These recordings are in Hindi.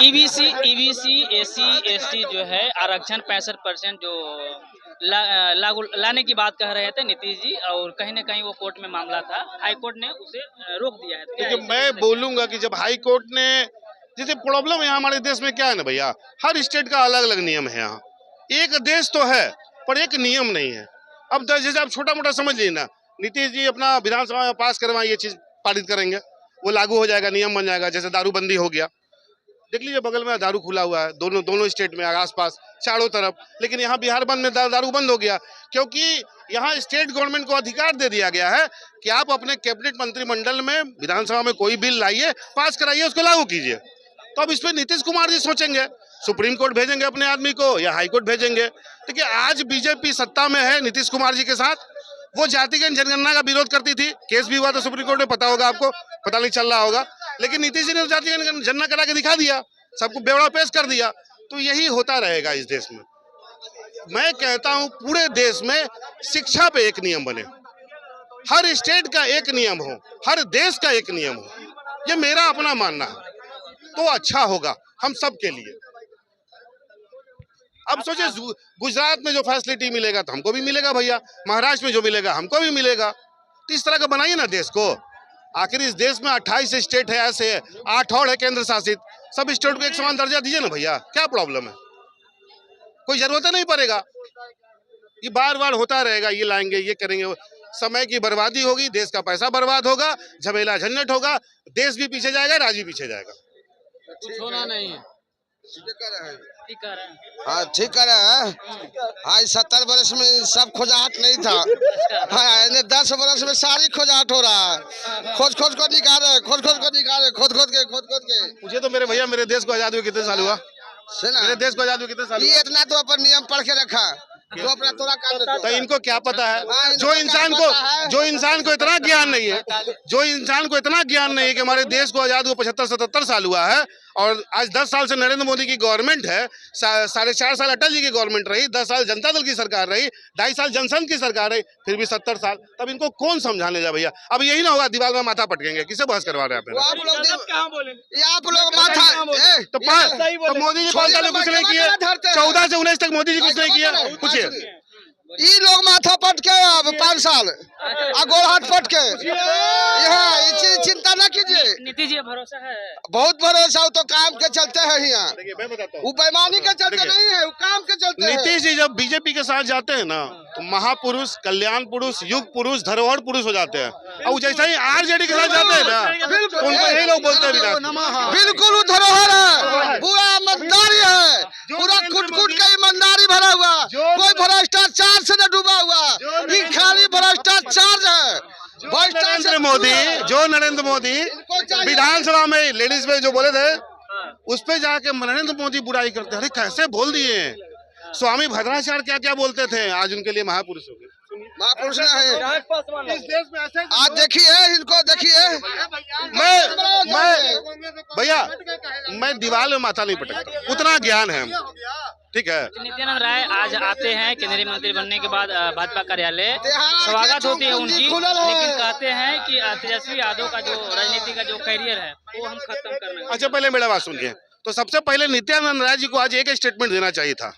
ईबीसी एससी एसटी जो है आरक्षण 65% जो लागू लाने की बात कह रहे थे नीतीश जी, और कहीं ना कहीं वो कोर्ट में मामला था, हाई कोर्ट ने उसे रोक दिया है। देखिए, मैं बोलूंगा कि जब हाई कोर्ट ने, जैसे प्रॉब्लम यहाँ हमारे देश में क्या है ना भैया, हर स्टेट का अलग अलग नियम है। यहाँ एक देश तो है पर एक नियम नहीं है। अब जैसे आप छोटा मोटा समझ लीजिए ना, नीतीश जी अपना विधानसभा में पास करवाए, ये चीज पारित करेंगे, वो लागू हो जाएगा, नियम बन जाएगा। जैसे दारूबंदी हो गया, देख लीजिए बगल में दारू खुला हुआ है, दोनों स्टेट में आसपास चारों तरफ। लेकिन यहाँ बिहार बंद में दारू बंद हो गया, क्योंकि यहाँ स्टेट गवर्नमेंट को अधिकार दे दिया गया है कि आप अपने कैबिनेट मंत्रिमंडल में विधानसभा में कोई बिल लाइए, पास कराइए, उसको लागू कीजिए। तो अब इस पर नीतीश कुमार जी सोचेंगे, सुप्रीम कोर्ट भेजेंगे अपने आदमी को या हाई कोर्ट भेजेंगे। देखिए, आज बीजेपी सत्ता में है नीतीश कुमार जी के साथ, वो जातिगत जनगणना का विरोध करती थी, केस भी हुआ था सुप्रीम कोर्ट में, पता होगा आपको, पता नहीं चल रहा होगा। लेकिन नीतीश जी ने जातिगत जनगणना करा के दिखा दिया, सबको बेवड़ा पेश कर दिया। तो यही होता रहेगा इस देश में। मैं कहता हूं पूरे देश में शिक्षा पे एक नियम बने, हर स्टेट का एक नियम हो, हर देश का एक नियम हो, ये मेरा अपना मानना है। तो अच्छा होगा हम सब के लिए। अब सोचिए, गुजरात में जो फैसिलिटी मिलेगा तो हमको भी मिलेगा भैया, महाराष्ट्र में जो मिलेगा हमको भी मिलेगा। तो इस तरह का बनाइए ना देश को। आखिर इस देश में 28 स्टेट है, ऐसे 8 और है केंद्र शासित, सब स्टेट को एक समान दर्जा दीजिए ना भैया, क्या प्रॉब्लम है? कोई जरूरत नहीं पड़ेगा। ये बार बार होता रहेगा, ये लाएंगे, ये करेंगे, समय की बर्बादी होगी, देश का पैसा बर्बाद होगा, झमेला झंझट होगा, देश भी पीछे जाएगा, राज्य भी पीछे जाएगा। कुछ होना नहीं है। हाँ, ठीक कर रहे हैं। हाँ, 70 वर्ष में सब खोजाहट नहीं था। हाँ, 10 वर्ष में सारी खोजाहट हो रहा है। खोज को निकाल रहे, खोज को निकाल रहे, खोद के। मुझे तो मेरे भैया, मेरे देश को आजाद हुए कितने साल हुआ? मेरे देश को आजाद हुए कितने साल? ये इतना तो अपन नियम पढ़ के रखा, तो अपना थोड़ा काम। तो इनको क्या पता है? जो इंसान को इतना ज्ञान नहीं है, कि हमारे देश को आजाद हुए 75-77 साल हुआ है, और आज 10 साल से नरेंद्र मोदी की गवर्नमेंट है, 4.5 साल अटल जी की गवर्नमेंट रही, 10 साल जनता दल की सरकार रही, 2.5 साल जनसंघ की सरकार रही, फिर भी 70 साल। तब इनको कौन समझाने जा भैया? अब यही ना होगा दीवार में माथा पटकेंगे, किसे बहस करवा रहे हैं आप लोग? माथा तो मोदी जी 5 साल कुछ नहीं किए, 14 से 19 तक मोदी जी कुछ नहीं किया, पूछिए। ये लोग माथा पट के अब 5 साल गोड़ हाथ पट के, यहाँ चीज चिंता न कीजिए। नीतीश जी भरोसा है, बहुत भरोसा हो, तो काम के चलते है यहाँ। देखिए, मैं बताता हूँ, वो बेईमानी के चलते नहीं है, वो काम के चलते है। नीतीश जी जब बीजेपी के साथ जाते हैं ना, तो महापुरुष, कल्याण पुरुष, युग पुरुष, धरोहर पुरुष हो जाते हैं। और जैसे ही आरजेडी के साथ जाते हैं ना, तो उनको यही लोग बोलते हैं बिल्कुल वो धरोहर है, पूरा ईमानदारी है, पूरा कुट के ईमानदारी भरा हुआ, कोई भ्रष्टाचार से न डूबा हुआ, ये खाली भ्रष्टाचार है। जो नरेंद्र मोदी विधानसभा में लेडीज में जो बोले थे, उस पे जाके नरेंद्र मोदी बुराई करते, अरे कैसे बोल दिए। स्वामी भद्राचार्य क्या क्या बोलते थे, आज उनके लिए महापुरुष हो गए, महापुरुष न है इस देश में ऐसे। आज देखिए इनको, देखिए भैया, मैं दीवार में माथा नहीं पटकता, उतना ज्ञान है हम, ठीक है। नित्यानंद राय आज आते हैं केंद्रीय मंत्री बनने के बाद भाजपा कार्यालय, स्वागत होती है उनकी, लेकिन कहते हैं कि तेजस्वी यादव का जो राजनीति का जो करियर है वो हम खत्म करना। अच्छा, पहले मेरा बात सुनिए। तो सबसे पहले नित्यानंद राय जी को आज एक स्टेटमेंट देना चाहिए था।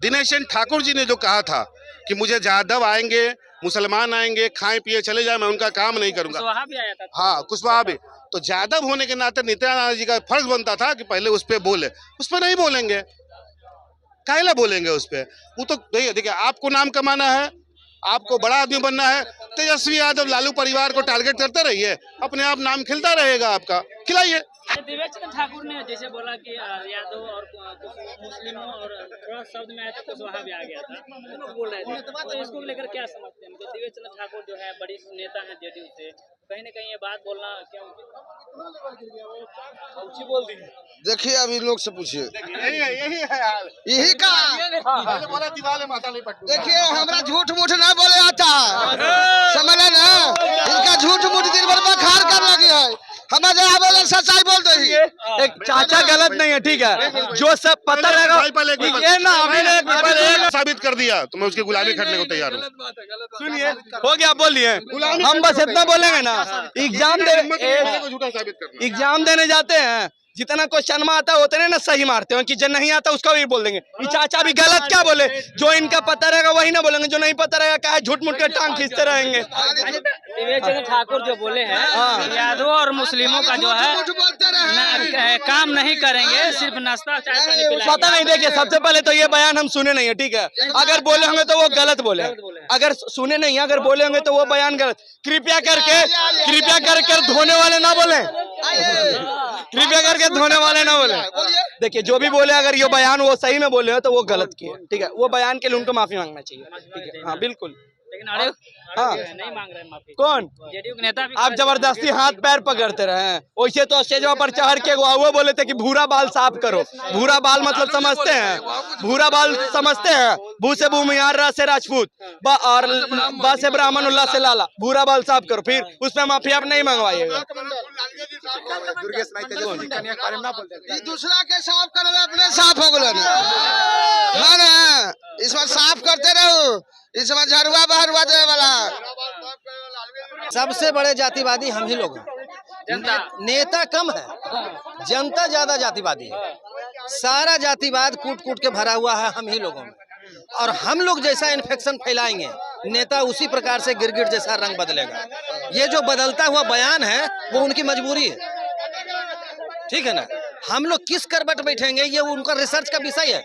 दिनेश चंद्र ठाकुर जी ने जो कहा था कि मुझे यादव आएंगे, मुसलमान आएंगे, खाए पिए चले जाए, मैं उनका काम नहीं करूंगा। कुशवाहा भी आया था। हाँ, कुशवाहा भी। तो यादव होने के नाते नित्यानंद जी का फर्ज बनता था कि पहले उस पर बोले, उस पर नहीं बोलेंगे, काहेला बोलेंगे उस पे? वो तो देखिए, आपको नाम कमाना है, आपको बड़ा आदमी बनना है, तेजस्वी यादव लालू परिवार को टारगेट करते रहिए, अपने आप नाम खिलता रहेगा आपका, खिलाइए। देवेंद्र ठाकुर ने जैसे बोला कि यादव और मुस्लिमों और थोड़ा शब्द में आया था, कुशवाहा भी आ गया था, लोग बोल रहे थे, तो इसको लेकर क्या समझते हैं? मतलब देवेंद्र ठाकुर जो है बड़ी नेता है जेडीयू से, कहीं ना कहीं ये बात बोलना क्यों बोल दी? देखिए, अभी लोग से पूछिए, यही है हाल, यही का बोला दीवार में माथा नहीं पटकूंगा। देखिए, हमरा झूठ मूठ ना बोले आता, समझ ना, इनका झूठ मूठ दिन भर बखार कर लगे है, हमारे बोले सच्चाई बोल दही। एक चाचा गलत नहीं है, ठीक है, जो सब पता रहेगा ये ना, एक साबित कर दिया तो मैं उसकी गुलामी करने को तैयार हूँ। सुनिए, हो गया, बोलिए, हम बस इतना बोलेंगे ना। एग्जाम देने जाते हैं जितना क्वेश्चन में आता है उतने ना सही मारते हैं, कि जो नहीं आता उसका भी बोल देंगे। ये चाचा भी गलत क्या बोले, जो इनका पता रहेगा वही ना बोलेंगे, जो नहीं पता रहेगा क्या झूठ मूठ के टांग खींचते रहेंगे। दिव्य चंद्र ठाकुर जो बोले हैं यादवों और मुस्लिमों का जो है काम नहीं करेंगे, सिर्फ नाश्ता चाय पानी पिलाएंगे। पता नहीं, देखिए सबसे पहले तो ये बयान हम सुने नहीं है, ठीक है। अगर बोले होंगे तो वो गलत बोले, अगर सुने नहीं है, अगर बोले होंगे तो वो बयान गलत। कृपया करके धोने वाले ना बोले, कृपया करके धोने वाले ना बोले। देखिए जो भी बोले, अगर ये बयान वो सही में बोले हो तो वो गलत किए, ठीक है। वो बयान के लिए उनको माफी मांगना चाहिए, ठीक है। हाँ बिल्कुल। लेकिन आड़े हाँ। नहीं मांग रहे माफी। कौन? जेडीयू के नेता भी आप जबरदस्ती हाथ पैर पकड़ते रहे हैं। वैसे तो स्टेज पर चढ़ के वो बोले थे कि भूरा बाल साफ करो। भूरा बाल मतलब समझते हैं? भूरा बाल समझते हैं? भू से भूमिहार, रा से राजपूत, और बा से ब्राह्मण, उल्ला से लाला। भूरा बाल साफ करो, फिर उसमें माफी आप नहीं मंगवाइएगा। दूसरा के साफ कर अपने साफ हो गए ना, इस बार साफ करते रहो, इस बार झरुआ बहरुआ दे वाला। सबसे बड़े जातिवादी हम ही लोग हैं। नेता कम है, जनता ज्यादा जातिवादी है। सारा जातिवाद कूट कूट के भरा हुआ है हम ही लोगों में, और हम लोग जैसा इन्फेक्शन फैलाएंगे, नेता उसी प्रकार से गिरगिट जैसा रंग बदलेगा। ये जो बदलता हुआ बयान है वो उनकी मजबूरी है, ठीक है ना। हम लोग किस करवट बैठेंगे ये उनका रिसर्च का विषय है,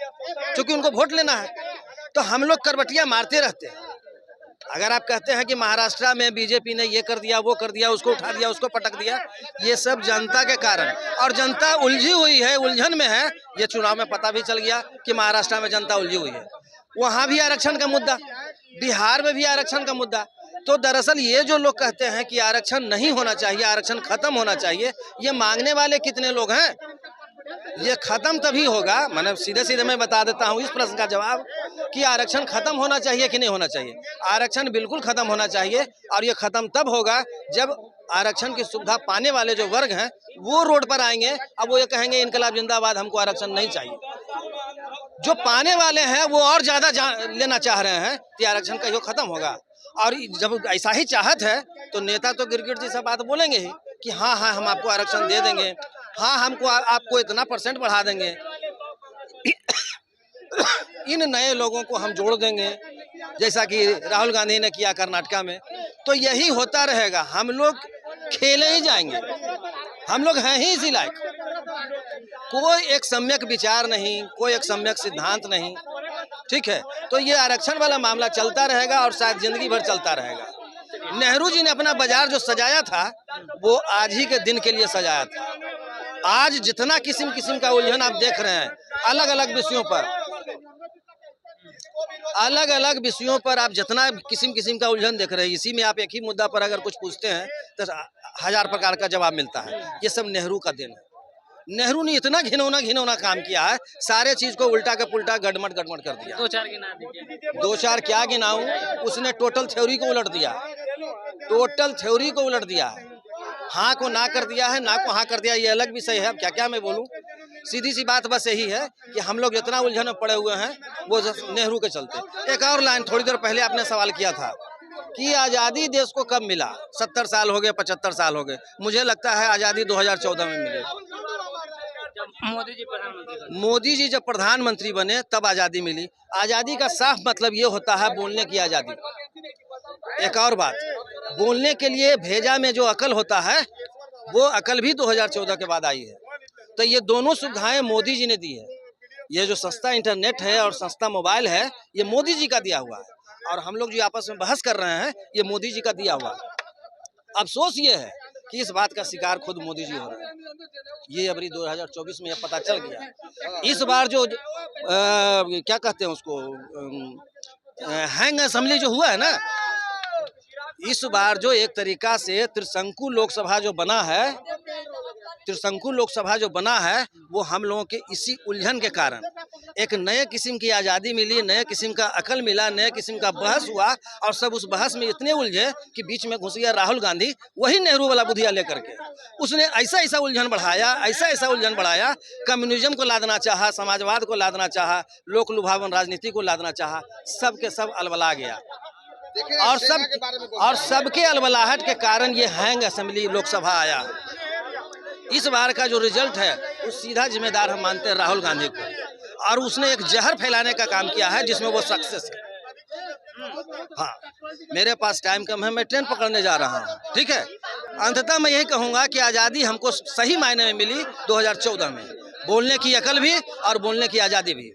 क्योंकि उनको वोट लेना है। तो हम लोग करवटियां मारते रहते हैं। अगर आप कहते हैं कि महाराष्ट्र में बीजेपी ने ये कर दिया, वो कर दिया, उसको उठा दिया, उसको पटक दिया, ये सब जनता के कारण, और जनता उलझी हुई है, उलझन में है। ये चुनाव में पता भी चल गया कि महाराष्ट्र में जनता उलझी हुई है। वहाँ भी आरक्षण का मुद्दा, बिहार में भी आरक्षण का मुद्दा। तो दरअसल ये जो लोग कहते हैं कि आरक्षण नहीं होना चाहिए, आरक्षण खत्म होना चाहिए, ये मांगने वाले कितने लोग हैं? ये खत्म तभी होगा, मतलब सीधे सीधे मैं बता देता हूँ इस प्रश्न का जवाब कि आरक्षण खत्म होना चाहिए कि नहीं होना चाहिए। आरक्षण बिल्कुल खत्म होना चाहिए, और ये खत्म तब होगा जब आरक्षण की सुविधा पाने वाले जो वर्ग हैं वो रोड पर आएंगे। अब वो ये कहेंगे इनकलाब जिंदाबाद, हमको आरक्षण नहीं चाहिए। जो पाने वाले हैं वो और ज्यादा लेना चाह रहे हैं कि आरक्षण कहीं खत्म होगा। और जब ऐसा ही चाहत है तो नेता तो गिरगिट जैसा बात बोलेंगे ही कि हाँ हाँ हम आपको आरक्षण दे देंगे, हाँ हमको आपको इतना % बढ़ा देंगे, इन नए लोगों को हम जोड़ देंगे, जैसा कि राहुल गांधी ने किया कर्नाटका में। तो यही होता रहेगा, हम लोग खेले ही जाएंगे, हम लोग हैं ही इसी लायक। कोई एक सम्यक विचार नहीं, कोई एक सम्यक सिद्धांत नहीं, ठीक है। तो ये आरक्षण वाला मामला चलता रहेगा और शायद जिंदगी भर चलता रहेगा। नेहरू जी ने अपना बाजार जो सजाया था वो आज ही के दिन के लिए सजाया था। आज जितना किस्म किस्म का उलझन आप देख रहे हैं, अलग अलग विषयों पर आप जितना किस्म किस्म का उलझन देख रहे हैं, इसी में आप एक ही मुद्दा पर अगर कुछ पूछते हैं तो 1000 प्रकार का जवाब मिलता है। ये सब नेहरू का देन है। नेहरू ने इतना घिनौना काम किया है, सारे चीज को उल्टा के पुल्टा गड़मट कर दिया। 2-4 गिना दीजिए। 2-4 क्या गिनाऊं? उसने टोटल थ्योरी को उलट दिया, टोटल थ्योरी को उलट दिया है। हाँ को ना कर दिया है, ना को हाँ कर दिया, ये अलग विषय है। अब क्या क्या मैं बोलूं, सीधी सी बात बस यही है कि हम लोग जितना उलझन में पड़े हुए हैं वो नेहरू के चलते। एक और लाइन, थोड़ी देर पहले आपने सवाल किया था कि आज़ादी देश को कब मिला। 70 साल हो गए, 75 साल हो गए। मुझे लगता है आज़ादी 2014 में मिले। मोदी जी जब प्रधानमंत्री बने तब आज़ादी मिली। आज़ादी का साफ मतलब ये होता है बोलने की आज़ादी। एक और बात, बोलने के लिए भेजा में जो अकल होता है वो अकल भी 2014 के बाद आई है। तो ये दोनों सुविधाएं मोदी जी ने दी है। ये जो सस्ता इंटरनेट है और सस्ता मोबाइल है ये मोदी जी का दिया हुआ है, और हम लोग जो आपस में बहस कर रहे हैं ये मोदी जी का दिया हुआ है। अफसोस ये है कि इस बात का शिकार खुद मोदी जी हो रहे हैं। ये अभी 2024 में पता चल गया। इस बार जो क्या कहते हैं उसको, हैंग असेंबली जो हुआ है ना, इस बार जो एक तरीका से त्रिशंकु लोकसभा जो बना है वो हम लोगों के इसी उलझन के कारण। एक नए किस्म की आज़ादी मिली, नए किस्म का अकल मिला, नए किस्म का बहस हुआ, और सब उस बहस में इतने उलझे कि बीच में घुस गया राहुल गांधी, वही नेहरू वाला बुधिया लेकर के। उसने ऐसा उलझन बढ़ाया, कम्युनिज्म को लादना चाहा, समाजवाद को लादना चाहा, लोक लुभावन राजनीति को लादना चाहा, सब के सब अलबला गया। और सबके अलबलाहट के कारण ये हैंग असेंबली लोकसभा आया। इस बार का जो रिजल्ट है उस सीधा जिम्मेदार हम मानते हैं राहुल गांधी को, और उसने एक जहर फैलाने का काम किया है जिसमें वो सक्सेस है। हाँ, मेरे पास टाइम कम है, मैं ट्रेन पकड़ने जा रहा हूँ, ठीक है। अंततः मैं यही कहूँगा कि आज़ादी हमको सही मायने में मिली 2014 में, बोलने की अकल भी और बोलने की आज़ादी भी।